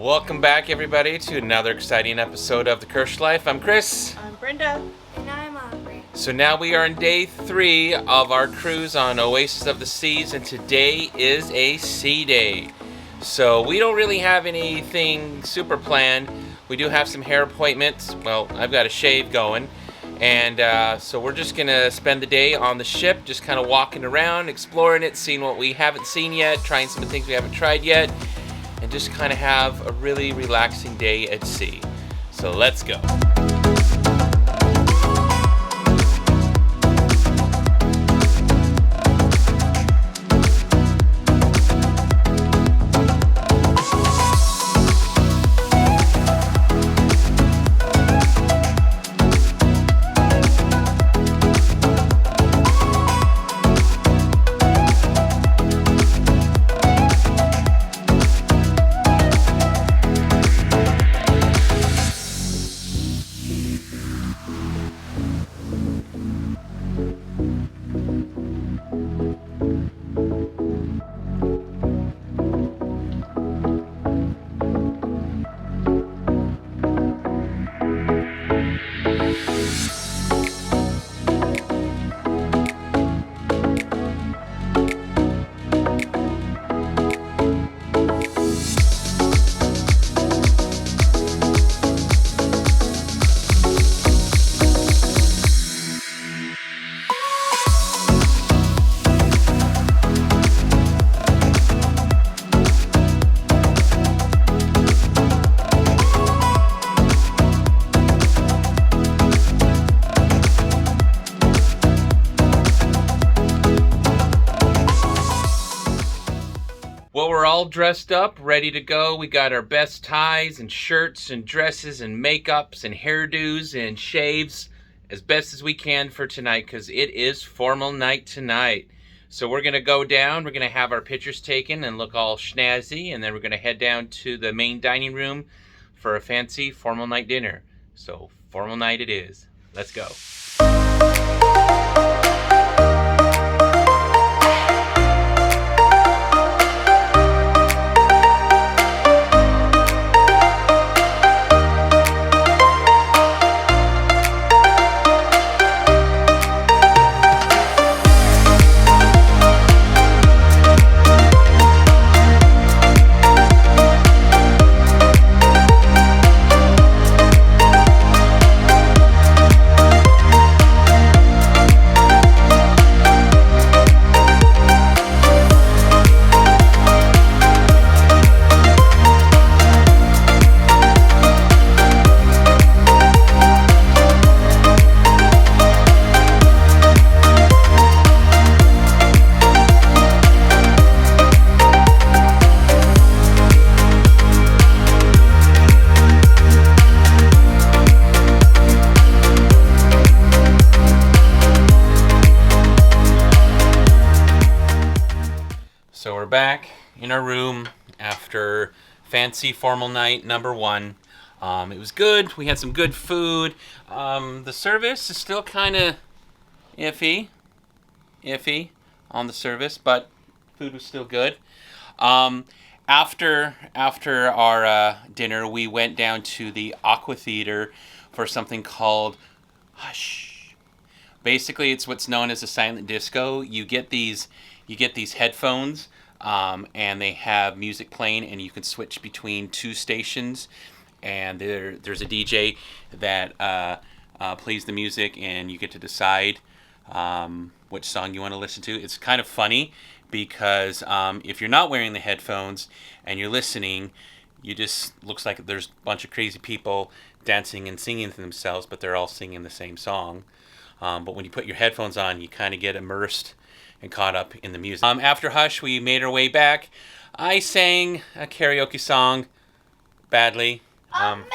Welcome back, everybody, to another exciting episode of The Kershlife. I'm Chris. I'm Brinda. And I'm Aubree. So now we are on day 3 of our cruise on Oasis of the Seas, and today is a sea day. So we don't really have anything super planned. We do have some hair appointments. Well, I've got a shave going. And so we're just going to spend the day on the ship, just kind of walking around, exploring it, seeing what we haven't seen yet, trying some of the things we haven't tried yet, and just kind of have a really relaxing day at sea. So let's go. Well, we're all dressed up, ready to go. We got our best ties and shirts and dresses and makeups and hairdos and shaves as best as we can for tonight, because it is formal night tonight. So we're going to go down, we're going to have our pictures taken and look all snazzy, and then we're going to head down to the main dining room for a fancy formal night dinner. So formal night it is. Let's go. So we're back in our room after fancy formal night number 1. It was good. We had some good food. The service is still kind of iffy on the service, but food was still good. After our dinner, we went down to the Aqua Theater for something called Hush. Basically, it's what's known as a silent disco. You get these headphones, and they have music playing, and you can switch between 2 stations, and there's a DJ that plays the music, and you get to decide which song you want to listen to. It's kind of funny because if you're not wearing the headphones and you're listening, you just looks like there's a bunch of crazy people dancing and singing to themselves, but they're all singing the same song. But when you put your headphones on, you kind of get immersed and caught up in the music. After Hush, we made our way back. I sang a karaoke song badly. Amazing!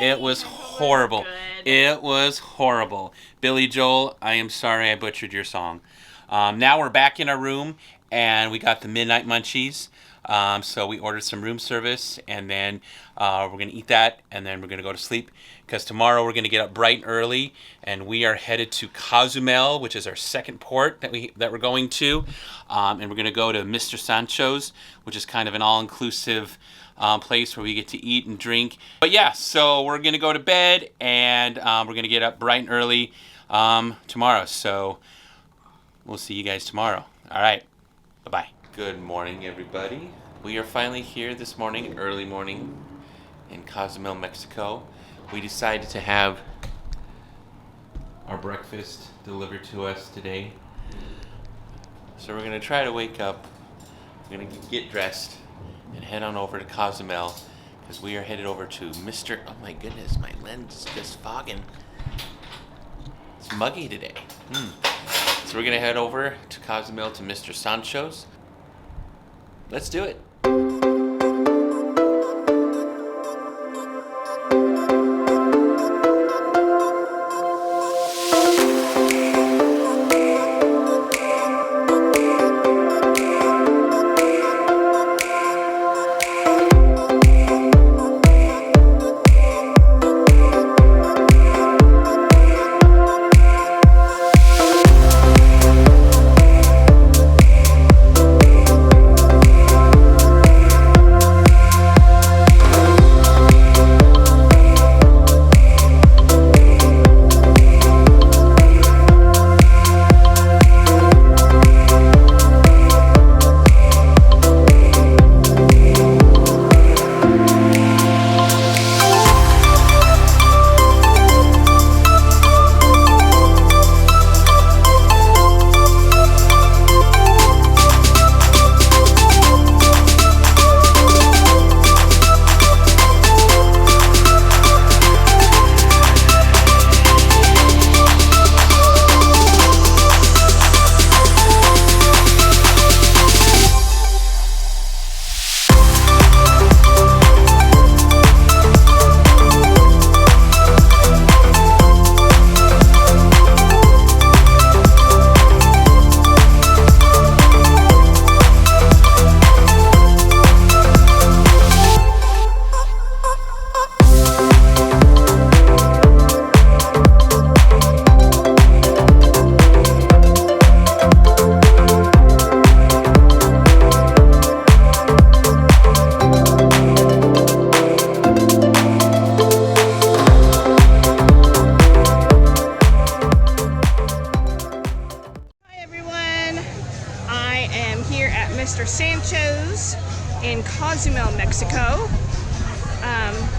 It was horrible. It was horrible. Billy Joel, I am sorry I butchered your song. Now we're back in our room, and we got the midnight munchies. So we ordered some room service, and then we're going to eat that, and then we're going to go to sleep, because tomorrow we're going to get up bright and early, and we are headed to Cozumel, which is our second port that we're going to, and we're going to go to Mr. Sanchos, which is kind of an all-inclusive place where we get to eat and drink. But yeah, so we're going to go to bed, and we're going to get up bright and early tomorrow. So we'll see you guys tomorrow. All right. Bye-bye. Good morning, everybody. We are finally here this morning, early morning, in Cozumel, Mexico. We decided to have our breakfast delivered to us today. So we're going to try to wake up, we're going to get dressed, and head on over to Cozumel, because we are headed over to Mr. Oh my goodness, my lens is just fogging. It's muggy today. So we're going to head over to Cozumel to Mr. Sanchos. Let's do it. Mr. Sanchos in Cozumel, Mexico.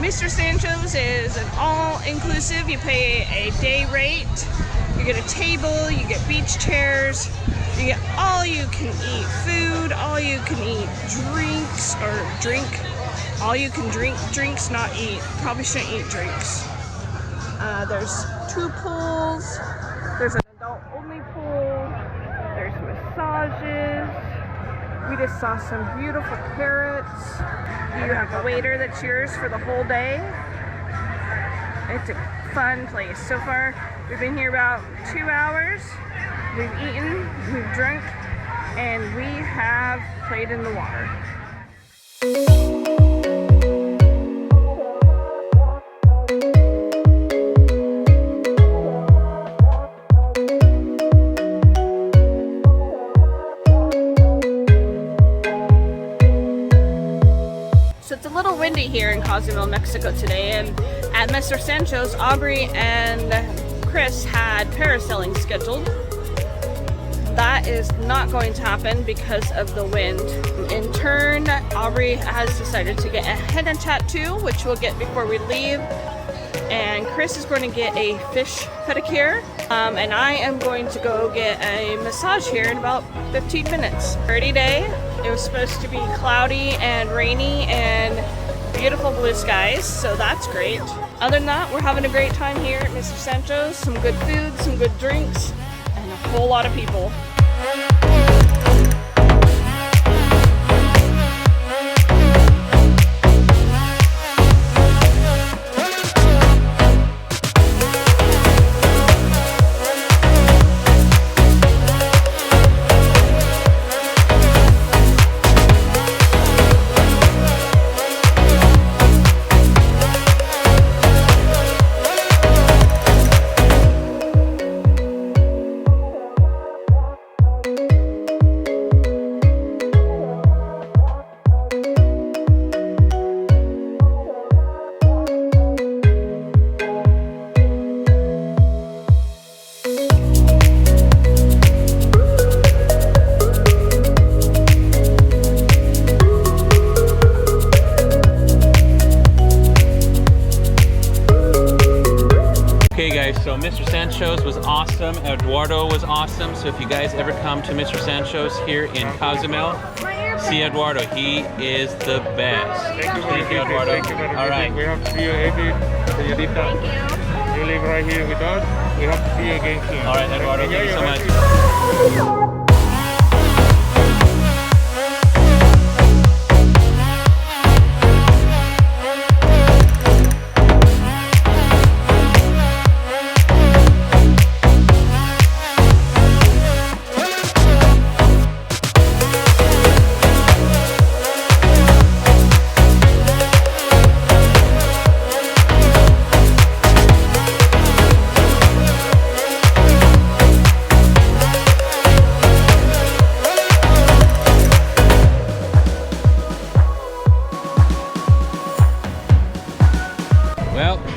Mr. Sanchos is an all-inclusive. You pay a day rate, you get a table, you get beach chairs, you get all-you-can-eat food, all-you-can-eat drinks, or drink, all-you-can-drink drinks, not eat. Probably shouldn't eat drinks. There's 2 pools, there's an adult-only pool, there's massages. We just saw some beautiful parrots. You have a waiter that's yours for the whole day. It's a fun place. So far, we've been here about 2 hours. We've eaten, we've drunk, and we have played in the water. It's a little windy here in Cozumel, Mexico today, and at Mr. Sanchos, Aubree and Chris had parasailing scheduled. That is not going to happen because of the wind. In turn, Aubree has decided to get a henna tattoo, which we'll get before we leave, and Chris is going to get a fish pedicure, and I am going to go get a massage here in about 15 minutes. Pretty day. It was supposed to be cloudy and rainy and beautiful blue skies, so that's great. Other than that, we're having a great time here at Mr. Sanchos. Some good food, some good drinks, and a whole lot of people. Mr. Sanchos was awesome. Eduardo was awesome. So if you guys ever come to Mr. Sanchos here in Cozumel, see Eduardo. He is the best. Thank you, Eduardo. Thank you for All right. We hope to see you every señorita. Thank you. You live right here with us. We hope to see you again soon. All right, Eduardo. Thank you so much.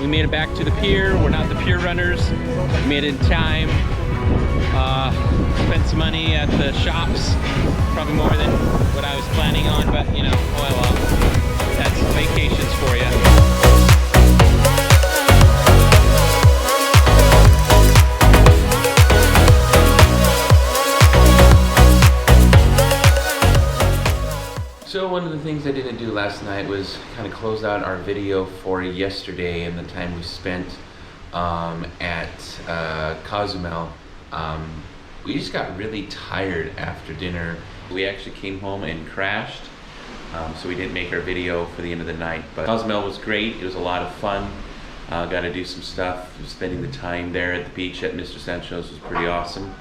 We made it back to the pier. We're not the pier runners. We made it in time. Spent some money at the shops. Probably more than what I was planning on, but you know, oh well. That's vacations for you. So one of the things I didn't do last night was kind of close out our video for yesterday and the time we spent at Cozumel. We just got really tired after dinner. We actually came home and crashed, so we didn't make our video for the end of the night. But Cozumel was great. It was a lot of fun. Got to do some stuff. Spending the time there at the beach at Mr. Sanchos was pretty awesome.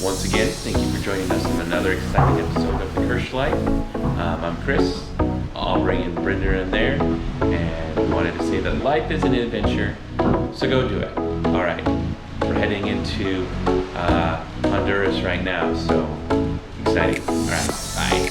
Once again, thank you for joining us on another exciting episode of The Kersh Life. I'm Chris, Aubree and Brinda are in there, and we wanted to say that life is an adventure, so go do it. All right, we're heading into Honduras right now, so exciting. All right, bye.